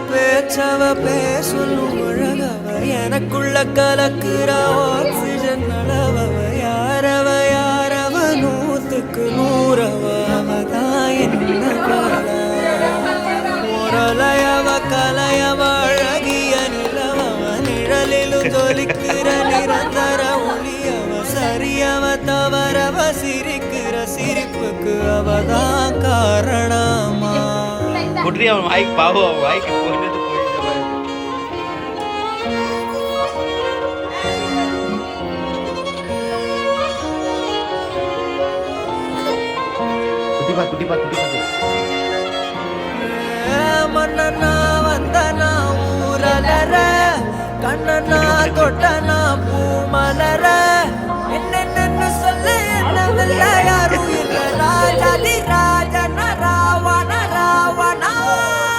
பேச்சவ பேசலும் அழகவ எனக்குள்ள கலக்குற ஆக்சிஜன் அளவவ யாரவ யாரவ 100க்கு 100 அவதான் என்ன முரலையவ கலையவ அழகிய நிலவவ நிழலிலும் ஜொலிக்கிற நிரந்தர ஒளியவ சரியவ தவறவ சிரிக்கிற சிரிப்புக்கு அவதான் காரணமா குட்டி அவன் வாய்க்கு பாவம் அவன் வாய்க்கு போயிட்டு குட்டிப்பா மன்னனா வந்தனா ஊரலர கண்ணனா தொட்டனா பூமலர என்னென்னு சொல்ல என்னவில்லை யாரும் இல்ல ராஜாதி